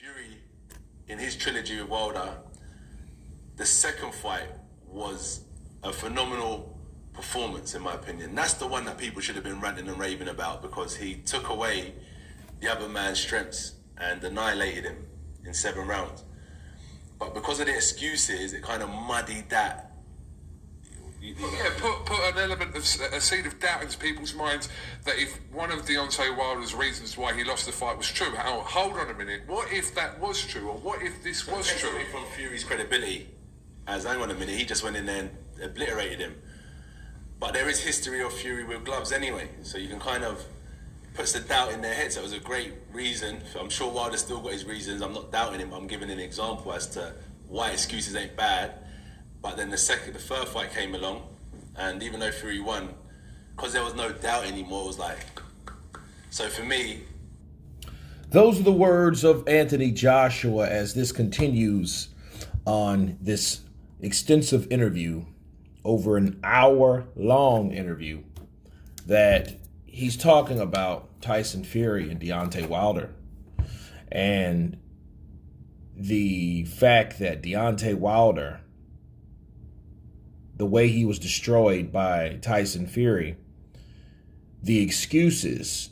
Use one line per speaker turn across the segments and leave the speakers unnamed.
Fury, in his trilogy with Wilder, the second fight was a phenomenal performance, in my opinion. That's the one that people should have been ranting and raving about, because he took away the other man's strengths and annihilated him in 7 rounds. But because of the excuses, it kind of muddied that.
Put an element of a seed of doubt into people's minds that if one of Deontay Wilder's reasons why he lost the fight was true, hold on a minute, what if that was true, or what if this was true?
From Fury's credibility, as hang on a minute, he just went in there and obliterated him. But there is history of Fury with gloves anyway, so you can kind of put the doubt in their head. So it was a great reason. I'm sure Wilder still got his reasons. I'm not doubting him, but I'm giving an example as to why excuses ain't bad. But then the third fight came along, and even though Fury won, because there was no doubt anymore, it was like, so for me.
Those are the words of Anthony Joshua as this continues on this extensive interview, over an hour-long interview, that he's talking about Tyson Fury and Deontay Wilder, and the fact that Deontay Wilder, the way he was destroyed by Tyson Fury, the excuses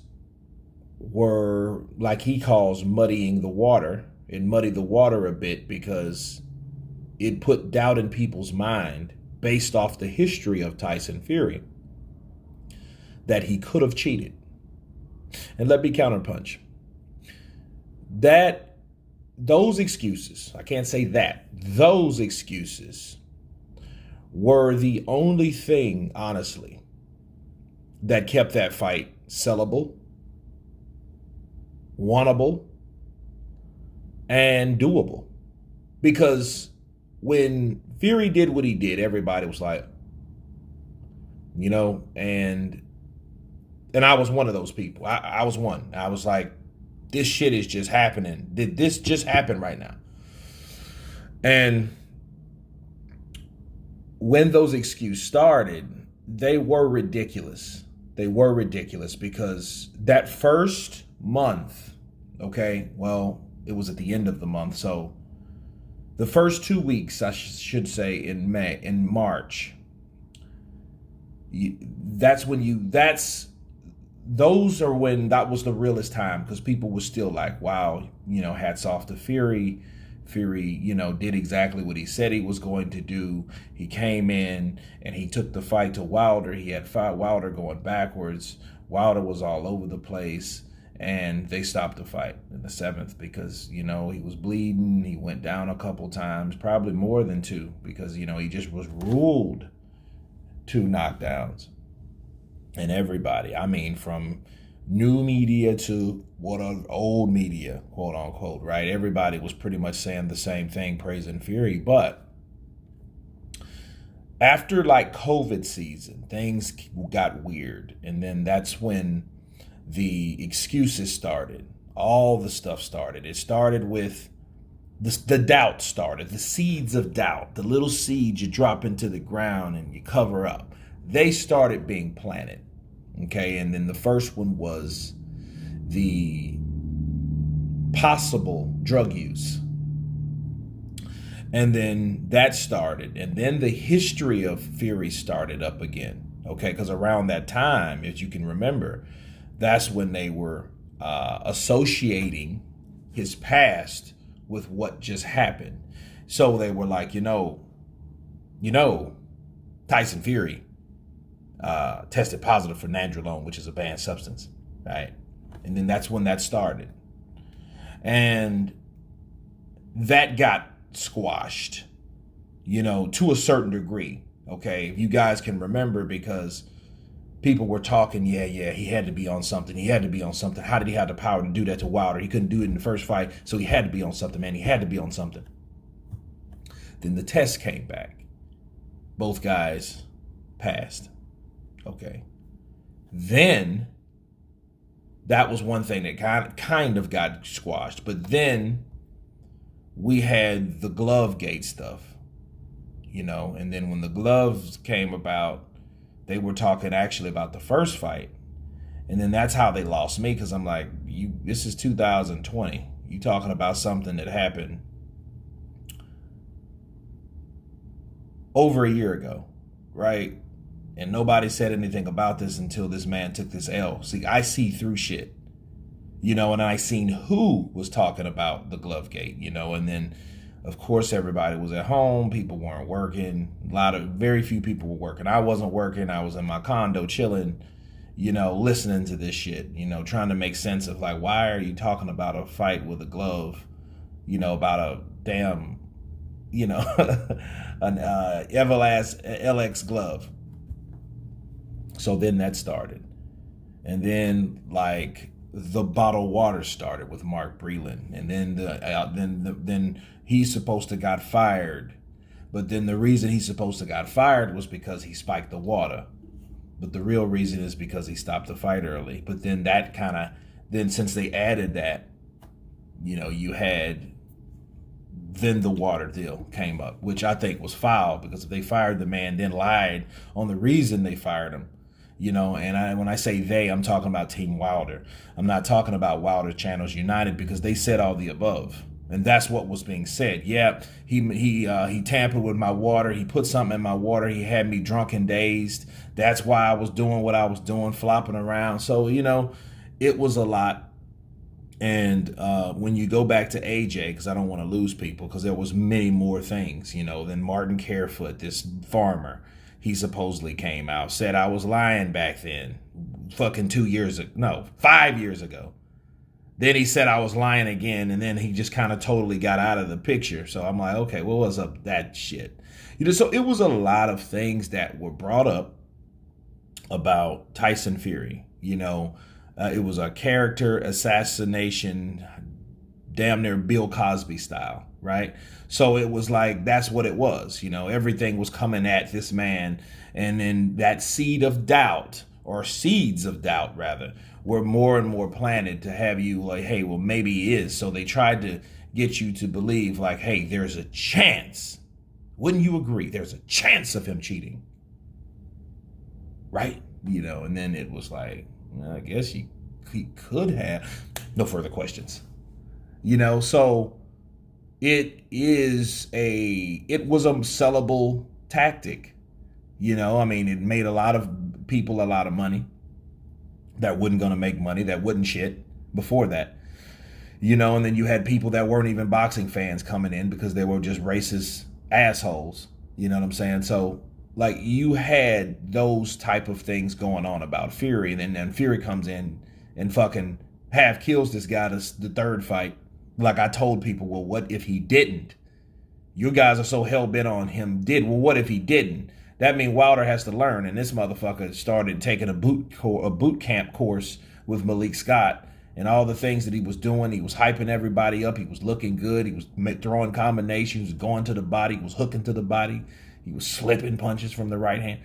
were, like he calls, muddying the water. It muddied the water a bit because it put doubt in people's mind based off the history of Tyson Fury that he could have cheated. And let me counterpunch. Those excuses, I can't say that, those excuses were the only thing, honestly, that kept that fight sellable, wannable, and doable. Because when Fury did what he did, everybody was like, and I was one of those people. I was one. I was like, this shit is just happening. Did this just happen right now? And when those excuses started, they were ridiculous. They were ridiculous because that first month, okay, well, it was at the end of the month. So the first 2 weeks, I should say, in March, that was the realest time, because people were still like, wow, hats off to Fury. Fury, did exactly what he said he was going to do. He came in and he took the fight to Wilder. He had fought Wilder going backwards. Wilder was all over the place, and they stopped the fight in the 7th because, he was bleeding. He went down a couple times, probably more than 2, because, he just was ruled 2 knockdowns. And everybody, from new media to old media, quote unquote, right? Everybody was pretty much saying the same thing, praising Fury. But after COVID season, things got weird. And then that's when the excuses started. All the stuff started. It started with the doubt started, the seeds of doubt, the little seeds you drop into the ground and you cover up. They started being planted. Okay, and then the first one was the possible drug use. And then that started. And then the history of Fury started up again. Okay, because around that time, if you can remember, that's when they were associating his past with what just happened. So they were like, Tyson Fury tested positive for nandrolone, which is a banned substance, right? And then that's when that started. And that got squashed, to a certain degree, okay? If you guys can remember, because people were talking, he had to be on something. He had to be on something. How did he have the power to do that to Wilder? He couldn't do it in the first fight, so he had to be on something, man. He had to be on something. Then the test came back. Both guys passed. Okay. Then that was one thing that kind of got squashed. But then we had the glove gate stuff, and then when the gloves came about, they were talking actually about the first fight. And then that's how they lost me, because I'm like, this is 2020. You talking about something that happened over a year ago, right? And nobody said anything about this until this man took this L. See, I see through shit, and I seen who was talking about the glove gate, and then of course everybody was at home. People weren't working. Very few people were working. I wasn't working. I was in my condo chilling, listening to this shit, trying to make sense of like, why are you talking about a fight with a glove, about a damn, an Everlast LX glove. So then that started. And then like the bottled water started with Mark Breland. And then then he's supposed to got fired. But then the reason he's supposed to got fired was because he spiked the water. But the real reason is because he stopped the fight early. But then then since they added that, you had, then the water deal came up, which I think was foul, because if they fired the man, then lied on the reason they fired him, and when I say they, I'm talking about Team Wilder. I'm not talking about Wilder Channels United, because they said all the above. And that's what was being said. Yeah, he tampered with my water. He put something in my water. He had me drunk and dazed. That's why I was doing what I was doing, flopping around. So, it was a lot. And when you go back to AJ, because I don't want to lose people, because there was many more things, Then Martin Carefoot, this farmer, he supposedly came out, said I was lying back then, fucking 5 years ago. Then he said I was lying again, and then he just kind of totally got out of the picture. So I'm like, okay, what was up that shit? So it was a lot of things that were brought up about Tyson Fury. It was a character assassination, damn near Bill Cosby style, right? So it was like, that's what it was. Everything was coming at this man. And then that seeds of doubt, rather, were more and more planted to have you like, hey, well, maybe he is. So they tried to get you to believe like, hey, there's a chance. Wouldn't you agree? There's a chance of him cheating. Right? And then it was like, I guess he could have. No further questions. So it was a sellable tactic. It made a lot of people a lot of money that wasn't going to make money, that wouldn't shit before that. And then you had people that weren't even boxing fans coming in because they were just racist assholes. You know what I'm saying? So like you had those type of things going on about Fury, and then Fury comes in and fucking half kills this guy the third fight. Like I told people, well, what if he didn't? You guys are so hell-bent on him did. Well, what if he didn't? That means Wilder has to learn, and this motherfucker started taking a boot camp course with Malik Scott, and all the things that he was doing. He was hyping everybody up. He was looking good. He was throwing combinations, going to the body, he was hooking to the body. He was slipping punches from the right hand.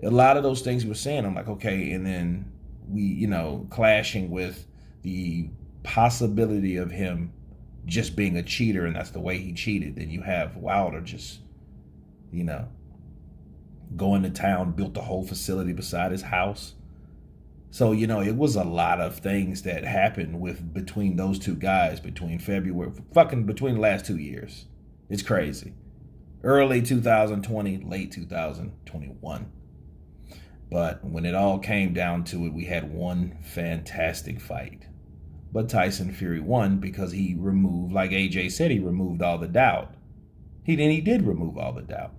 A lot of those things he was saying, I'm like, okay. And then we, clashing with the possibility of him just being a cheater, and that's the way he cheated. Then you have Wilder just, going to town, built the whole facility beside his house. So, it was a lot of things that happened between those two guys between the last 2 years. It's crazy. Early 2020, late 2021. But when it all came down to it, we had one fantastic fight. But Tyson Fury won because he removed, like AJ said, he removed all the doubt. He did remove all the doubt.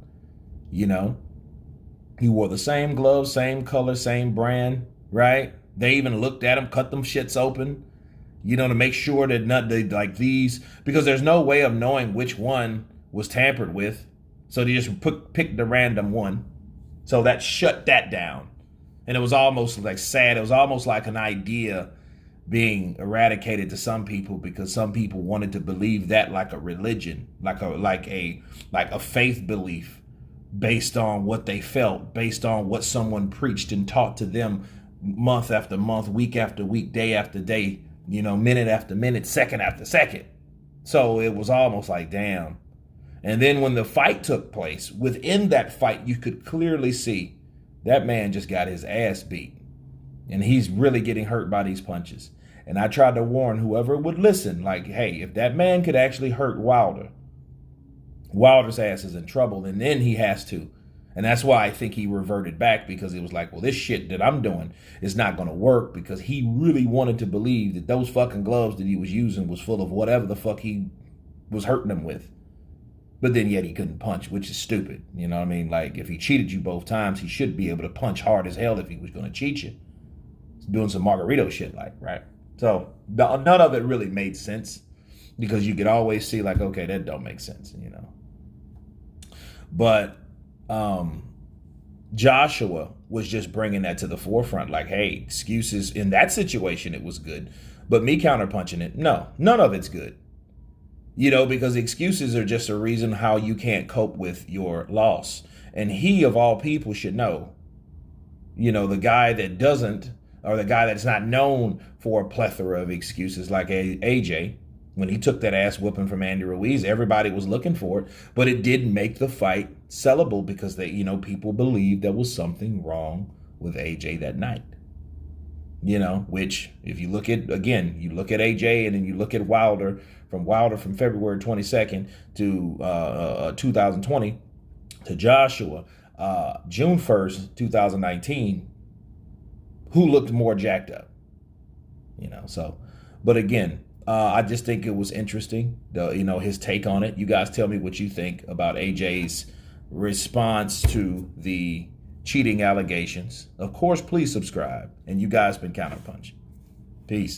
He wore the same gloves, same color, same brand, right? They even looked at him, cut them shits open, to make sure that because there's no way of knowing which one was tampered with. So they just picked the random one. So that shut that down. And it was almost like sad. It was almost like an idea being eradicated to some people, because some people wanted to believe that like a religion, like a faith belief, based on what they felt, based on what someone preached and taught to them month after month, week after week, day after day, minute after minute, second after second. So it was almost like, damn. And then when the fight took place, within that fight, you could clearly see that man just got his ass beat. And he's really getting hurt by these punches. And I tried to warn whoever would listen, like, hey, if that man could actually hurt Wilder, Wilder's ass is in trouble, and then he has to. And that's why I think he reverted back, because it was like, well, this shit that I'm doing is not going to work, because he really wanted to believe that those fucking gloves that he was using was full of whatever the fuck he was hurting him with. But then yet he couldn't punch, which is stupid. You know what I mean? Like, if he cheated you both times, he should be able to punch hard as hell if he was going to cheat you. He's doing some Margarito shit, like, right? So none of it really made sense, because you could always see like, okay, that don't make sense, you know. But Joshua was just bringing that to the forefront, like, hey, excuses in that situation, it was good, but me counterpunching it, no, none of it's good. You know, because excuses are just a reason how you can't cope with your loss. And he, of all people, should know. You know, the guy that doesn't, or the guy that's not known for a plethora of excuses, like AJ, when he took that ass whooping from Andy Ruiz, everybody was looking for it, but it did make the fight sellable, because they, you know, people believed there was something wrong with AJ that night. You know, which if you look at, again, you look at AJ and then you look at Wilder from February 22nd to 2020 to Joshua, June 1st, 2019, who looked more jacked up, you know? So, but again, I just think it was interesting, you know, his take on it. You guys tell me what you think about AJ's response to the cheating allegations. Of course, please subscribe. And you guys been counterpunching. Peace.